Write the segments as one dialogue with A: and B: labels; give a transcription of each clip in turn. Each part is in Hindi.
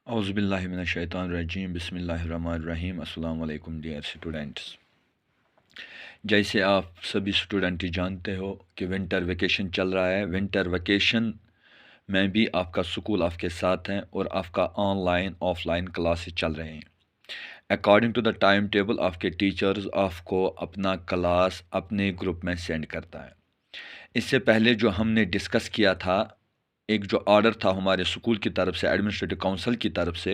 A: औज़ुबिल्लाहिमिनश्शैतानिर्रजीम बिस्मिल्लाहिर्रहमानिर्रहीम अस्सलाम वालेकुम डियर स्टूडेंट्स। जैसे आप सभी स्टूडेंट जानते हो कि विंटर वेकेशन चल रहा है। विंटर वेकेशन में भी आपका स्कूल आपके साथ हैं और आपका ऑनलाइन ऑफलाइन क्लासेस चल रहे हैं। According to the time table आपके टीचर्स आपको अपना क्लास अपने ग्रुप में सेंड करता है। इससे पहले जो हमने डिस्कस किया था, एक जो ऑर्डर था हमारे स्कूल की तरफ से, एडमिनिस्ट्रेटिव काउंसिल की तरफ से,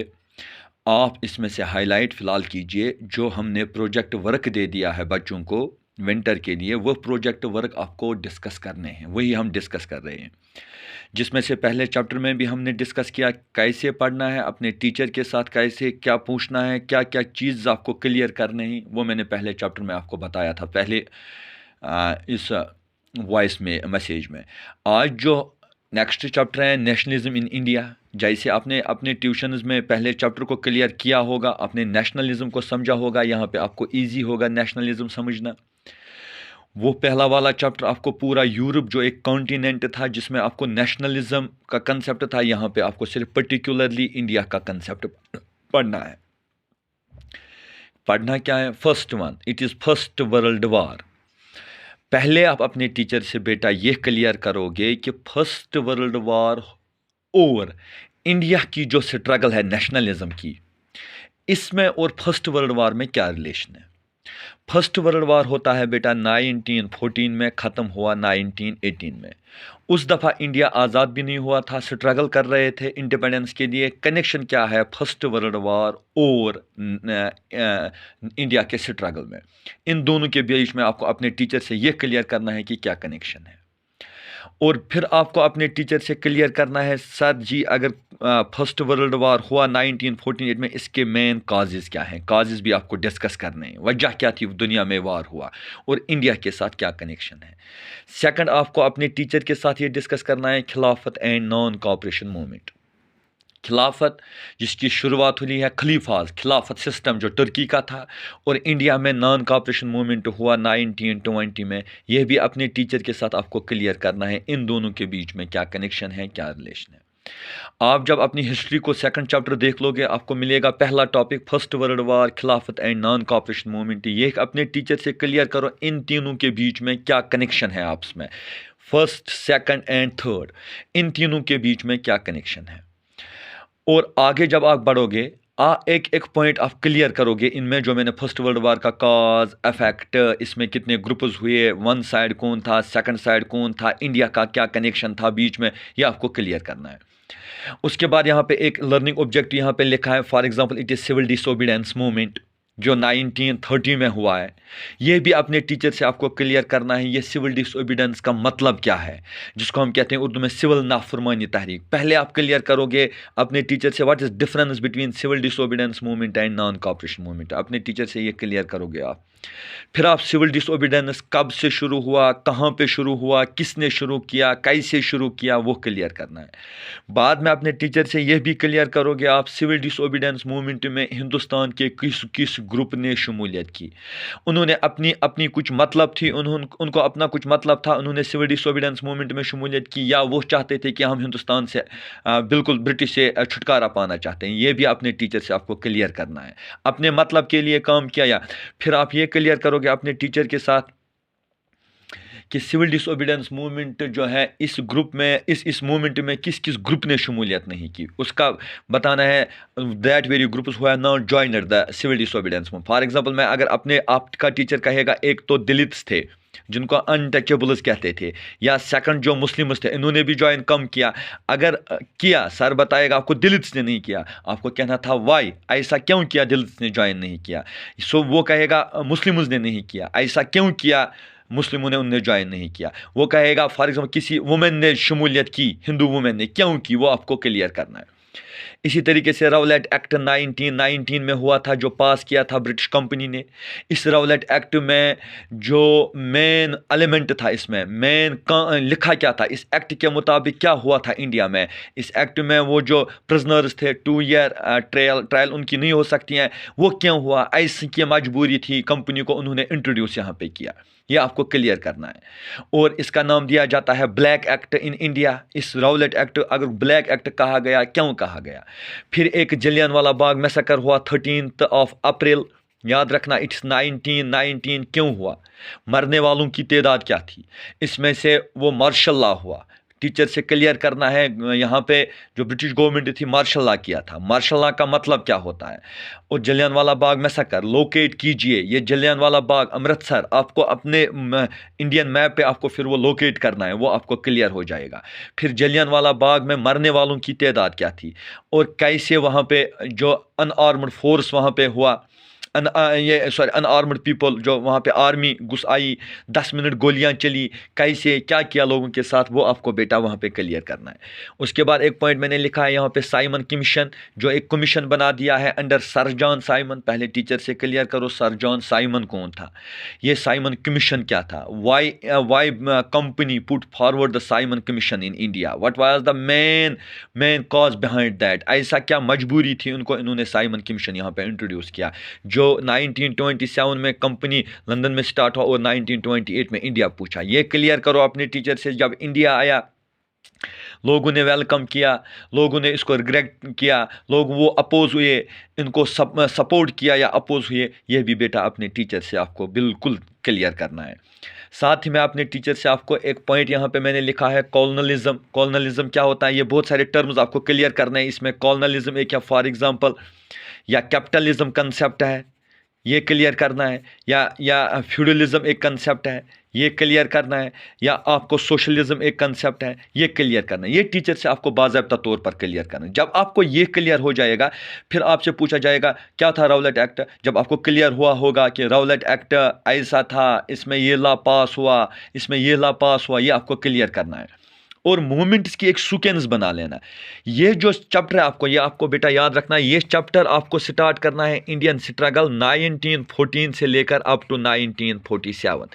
A: आप इसमें से हाईलाइट फ़िलहाल कीजिए। जो हमने प्रोजेक्ट वर्क दे दिया है बच्चों को विंटर के लिए, वो प्रोजेक्ट वर्क आपको डिस्कस करने हैं, वही हम डिस्कस कर रहे हैं। जिसमें से पहले चैप्टर में भी हमने डिस्कस किया कैसे पढ़ना है, अपने टीचर के साथ कैसे क्या पूछना है, क्या क्या चीज़ आपको क्लियर करने हैं, वो मैंने पहले चैप्टर में आपको बताया था, पहले इस वॉइस में मैसेज में। आज जो नेक्स्ट चैप्टर है नेशनलिज्म इन इंडिया। जैसे आपने अपने ट्यूशन्स में पहले चैप्टर को क्लियर किया होगा, आपने नेशनलिज्म को समझा होगा, यहाँ पे आपको इजी होगा नेशनलिज्म समझना। वो पहला वाला चैप्टर आपको पूरा यूरोप जो एक कॉन्टिनेंट था जिसमें आपको नेशनलिज्म का कंसेप्ट था, यहाँ पे आपको सिर्फ पर्टिकुलरली इंडिया का कंसेप्ट पढ़ना है। पढ़ना क्या है? First one, it is first world war. पहले आप अपने टीचर से बेटा ये क्लियर करोगे कि फर्स्ट वर्ल्ड वार और इंडिया की जो स्ट्रगल है नेशनलिज्म की, इसमें और फर्स्ट वर्ल्ड वार में क्या रिलेशन है। फर्स्ट वर्ल्ड वार होता है बेटा 1914 में, ख़त्म हुआ 1918 में। उस दफ़ा इंडिया आज़ाद भी नहीं हुआ था, स्ट्रगल कर रहे थे इंडिपेंडेंस के लिए। कनेक्शन क्या है फर्स्ट वर्ल्ड वार और इंडिया के स्ट्रगल में? इन दोनों के बीच में आपको अपने टीचर से ये क्लियर करना है कि क्या कनेक्शन है। और फिर आपको अपने टीचर से क्लियर करना है सर जी, अगर फर्स्ट वर्ल्ड वार हुआ 1948 में, इसके मेन काजेज़ क्या हैं। काजेज़ भी आपको डिस्कस करने हैं, वजह क्या थी दुनिया में वार हुआ और इंडिया के साथ क्या कनेक्शन है। सेकंड, आपको अपने टीचर के साथ ये डिस्कस करना है खिलाफत एंड नॉन कोऑपरेशन मूवमेंट। खिलाफत जिसकी शुरुआत हुई है खलीफाज, खिलाफत सिस्टम जो तुर्की का था, और इंडिया में नॉन कोऑपरेशन मूवमेंट हुआ 1920 में। यह भी अपने टीचर के साथ आपको क्लियर करना है, इन दोनों के बीच में क्या कनेक्शन है, क्या रिलेशन है। आप जब अपनी हिस्ट्री को सेकंड चैप्टर देख लोगे, आपको मिलेगा पहला टॉपिक फर्स्ट वर्ल्ड वार, खिलाफत एंड नॉन कोऑपरेशन मूवमेंट। ये अपने टीचर से क्लियर करो इन तीनों के बीच में क्या कनेक्शन है आपस में। फर्स्ट, सेकंड एंड थर्ड, इन तीनों के बीच में क्या कनेक्शन है। और आगे जब आप बढ़ोगे, एक एक पॉइंट आप क्लियर करोगे इनमें, जो मैंने फर्स्ट वर्ल्ड वार का कॉज इफेक्ट, इसमें कितने ग्रुप्स हुए, वन साइड कौन था, सेकंड साइड कौन था, इंडिया का क्या कनेक्शन था बीच में, ये आपको क्लियर करना है। उसके बाद यहाँ पे एक लर्निंग ऑब्जेक्ट यहाँ पे लिखा है, for example it is civil disobedience movement जो 1930 में हुआ है। ये भी अपने टीचर से आपको क्लियर करना है, ये सिविल डिसोबीडियंस का मतलब क्या है, जिसको हम कहते हैं उर्दू में सिविल नाफरमानी तहरीक। पहले आप क्लियर करोगे अपने टीचर से what is difference between civil disobedience movement and non cooperation movement. अपने टीचर से ये क्लियर करोगे आप। फिर आप सिविल डिसोबीडियंस कब से शुरू हुआ, कहाँ पे शुरू हुआ, किसने शुरू किया, कैसे शुरू किया, वो क्लियर करना है। बाद में अपने टीचर से यह भी क्लियर करोगे आप सिविल डिसोबीडियंस मूवमेंट में हिंदुस्तान के किस किस ग्रुप ने शमूलियत की। उन्होंने अपनी अपनी कुछ मतलब थी, उनको अपना कुछ मतलब था, उन्होंने सिविल डिसोबीडियंस मूवमेंट में शमूलियत की, या वो चाहते थे कि हम हिंदुस्तान से बिल्कुल ब्रिटिश से छुटकारा पाना चाहते हैं। ये भी अपने टीचर से आपको क्लियर करना है, अपने मतलब के लिए काम किया। या फिर आप ये क्लियर करोगे अपने टीचर के साथ कि सिविल डिसोबीडियंस मूवमेंट जो है इस ग्रुप में, इस मूवमेंट में किस किस ग्रुप ने शमूलियत नहीं की, उसका बताना है। That very groups who have not joined the civil disobedience movement. For example, मैं अगर अपने आपका टीचर कहेगा, एक तो दलित्स थे जिनको अनटचेबल्स कहते थे, या सेकंड जो मुस्लिम्स थे, इन्होंने भी ज्वाइन कम किया। अगर किया, सर बताएगा आपको दलित्स ने नहीं किया, आपको कहना था वाई, ऐसा क्यों किया दलित्स ने ज्वाइन नहीं किया। सो वो कहेगा मुस्लिम्स ने नहीं किया, ऐसा क्यों किया मुस्लिमों ने, उनने ज्वाइन नहीं किया। वो कहेगा फॉर एग्जाम्पल किसी वुमेन ने शमूलियत की, हिंदू वुमेन ने, क्यों की, वो आपको क्लियर करना है। इसी तरीके से राउलेट एक्ट 1919 में हुआ था, जो पास किया था ब्रिटिश कंपनी ने। इस राउलेट एक्ट में जो मेन एलिमेंट था, इसमें मेन लिखा क्या था, इस एक्ट के मुताबिक क्या हुआ था इंडिया में। इस एक्ट में वो जो प्रिजनर्स थे 2 ईयर ट्रायल उनकी नहीं हो सकती हैं, वो क्यों हुआ, ऐसी की मजबूरी थी कंपनी को, उन्होंने इंट्रोड्यूस यहाँ पे किया। यह आपको क्लियर करना है। और इसका नाम दिया जाता है ब्लैक एक्ट इन इंडिया। इस राउलेट एक्ट अगर ब्लैक एक्ट कहा गया, क्यों कहा गया, फिर एक जलियांवाला बाग मैसेकर हुआ 13 अप्रैल, याद रखना इट्स 1919। क्यों हुआ, मरने वालों की तादाद क्या थी, इसमें से वो मार्शल लॉ हुआ। टीचर से क्लियर करना है, यहाँ पे जो ब्रिटिश गवर्नमेंट थी मार्शल लॉ किया था। मार्शल लॉ का मतलब क्या होता है, और जलियांवाला बाग मैसेकर लोकेट कीजिए। ये जलियांवाला बाग अमृतसर, आपको अपने इंडियन मैप पे आपको फिर वो लोकेट करना है, वो आपको क्लियर हो जाएगा। फिर जलियांवाला बाग में मरने वालों की तादाद क्या थी, और कैसे वहाँ पे जो अनआर्मड फोर्स वहाँ पे हुआ, अनआर्मड पीपल जो वहाँ पे आर्मी घुस आई, 10 मिनट गोलियां चली, कैसे क्या किया लोगों के साथ, वो आपको बेटा वहाँ पे क्लियर करना है। उसके बाद एक पॉइंट मैंने लिखा है यहाँ पे साइमन कमीशन, जो एक कमीशन बना दिया है अंडर सर जॉन साइमन। पहले टीचर से क्लियर करो सर जॉन साइमन कौन था, ये साइमन कमीशन क्या था, why company put forward the Simon commission in India, what was the main cause behind that, ऐसा क्या मजबूरी थी उनको, इन्होंने साइमन कमीशन यहाँ पे इंट्रोड्यूस किया, जो 1927 में कंपनी लंदन में स्टार्ट हुआ और 1928 में इंडिया पूछा। ये क्लियर करो अपने टीचर से। जब इंडिया आया लोगों ने वेलकम किया, लोगों ने इसको रिग्रेट किया, लोग वो अपोज हुए, इनको सपोर्ट किया या अपोज हुए, ये भी बेटा अपने टीचर से आपको बिल्कुल क्लियर करना है। साथ ही मैं अपने टीचर से आपको एक पॉइंट यहाँ पे मैंने लिखा है कॉलोनलिज्म। कॉलोनलिज्म क्या होता है, ये बहुत सारे टर्म्स आपको क्लियर करना है। इसमें कॉलोनलिज्म एक, या फॉर एग्जांपल या कैपिटलिज्म कंसेप्ट है, ये क्लियर करना है, या फ्यूडलिज्म एक कंसेप्ट है, ये क्लियर करना है, या आपको सोशलिज्म एक कंसेप्ट है, ये क्लियर करना है। ये टीचर से आपको बाज़ाब्ता तौर पर क्लियर करना है। जब आपको ये क्लियर हो जाएगा, फिर आपसे पूछा जाएगा क्या था राउलेट एक्ट। जब आपको क्लियर हुआ होगा कि राउलेट एक्ट ऐसा था, इसमें ये लॉ पास हुआ, इसमें ये लॉ पास हुआ, ये आपको क्लियर करना है। और मूवमेंट्स की एक सीक्वेंस बना लेना। ये जो चैप्टर है आपको, ये आपको बेटा याद रखना है, ये चैप्टर आपको स्टार्ट करना है इंडियन स्ट्रगल 1914 से लेकर अप टू 1947।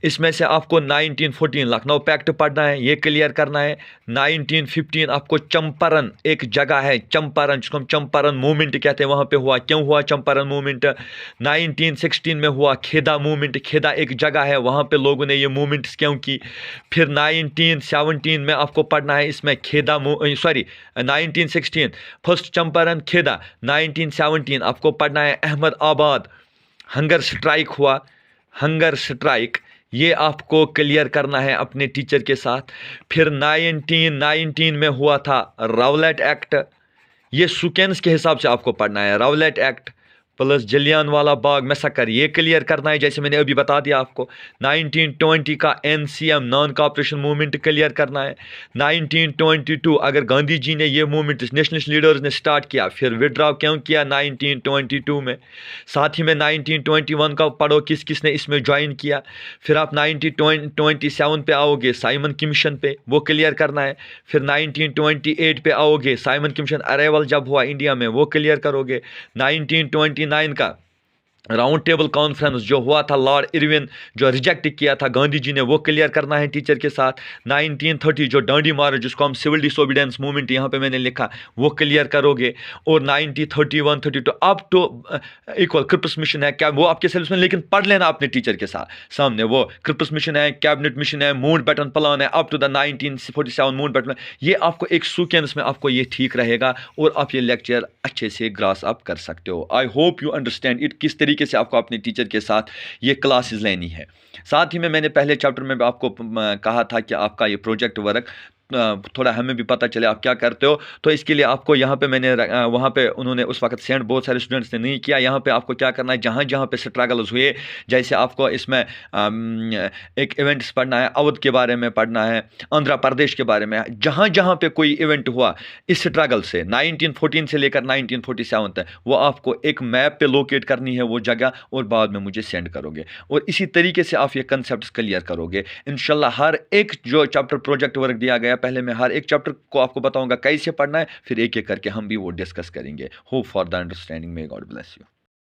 A: इसमें से आपको 1914 लखनऊ पैक्ट पढ़ना है, ये क्लियर करना है। 1915 आपको चंपारण एक जगह है, चंपारण, जिसको हम चंपारण मूवमेंट कहते हैं, वहाँ पे हुआ। क्यों हुआ चंपारण मूवमेंट, 1916 में हुआ खेदा मूवमेंट। खेदा एक जगह है, वहाँ पे लोगों ने ये मूवमेंट्स क्यों की। फिर 1917 में आपको पढ़ना है, इसमें खेदा 1916 फर्स्ट चंपारण खेदा। 1917 आपको पढ़ना है अहमदाबाद हंगर स्ट्राइक हुआ, हंगर स्ट्राइक, ये आपको क्लियर करना है अपने टीचर के साथ। फिर 1919 में हुआ था राउलेट एक्ट, ये सीक्वेंस के हिसाब से आपको पढ़ना है। Rowlatt act plus Jallianwala Bagh massacre, ये क्लियर करना है, जैसे मैंने अभी बता दिया आपको। 1920 का NCM non cooperation movement clear करना है। 1922 अगर गांधी जी ने ये मूवमेंट नेशनलिस्ट लीडर्स ने स्टार्ट किया, फिर विड्रॉ क्यों किया 1922 में। साथ ही में 1921 का पढ़ो, किस किस ने इसमें ज्वाइन किया। फिर आप 1927 पे आओगे साइमन कमीशन पे, वो क्लियर करना है। फिर 1928 पे आओगे साइमन कमीशन अराइवल जब हुआ इंडिया में, वो क्लियर करोगे। 1929 का राउंड टेबल कॉन्फ्रेंस जो हुआ था, लॉर्ड इरविन जो रिजेक्ट किया था गांधी जी ने, वो क्लियर करना है टीचर के साथ। 1930 जो डांडी मार्च, जिसको हम सिविल डिसोबीडियंस मूवमेंट यहाँ पे मैंने लिखा, वो क्लियर करोगे। और 1931 32 up to equal Cripps mission है, क्या वो आपके सिलेबस में, लेकिन पढ़ लेना अपने टीचर के साथ सामने। वो क्रिप्स मिशन है, कैबिनेट मिशन है, मून बैटन प्लान है, up to the 1947 Mountbatten. ये आपको एक सीक्वेंस में आपको ये ठीक रहेगा और आप ये लेक्चर अच्छे से ग्रास अप कर सकते हो। I hope you understand it, किस तरीके से आपको अपने टीचर के साथ ये क्लासेस लेनी है। साथ ही में मैंने पहले चैप्टर में आपको कहा था कि आपका ये प्रोजेक्ट वर्क थोड़ा हमें भी पता चले आप क्या करते हो, तो इसके लिए आपको यहाँ पे मैंने वहाँ पे उन्होंने उस वक्त सेंड बहुत सारे स्टूडेंट्स ने नहीं किया। यहाँ पे आपको क्या करना है, जहाँ जहाँ पे स्ट्रगल्स हुए, जैसे आपको इसमें एक इवेंट्स पढ़ना है, अवध के बारे में पढ़ना है, आंध्र प्रदेश के बारे में, जहाँ जहाँ पे कोई इवेंट हुआ इस स्ट्रगल से 1914 से लेकर 1947 तक, वो आपको एक मैप पे लोकेट करनी है वो जगह, और बाद में मुझे सेंड करोगे। और इसी तरीके से आप ये कंसेप्ट क्लियर करोगे इंशाल्लाह। हर एक जो चैप्टर प्रोजेक्ट वर्क दिया गया, पहले मैं हर एक चैप्टर को आपको बताऊंगा कैसे पढ़ना है, फिर एक एक करके हम भी वो डिस्कस करेंगे। Hope for the understanding, may God bless you.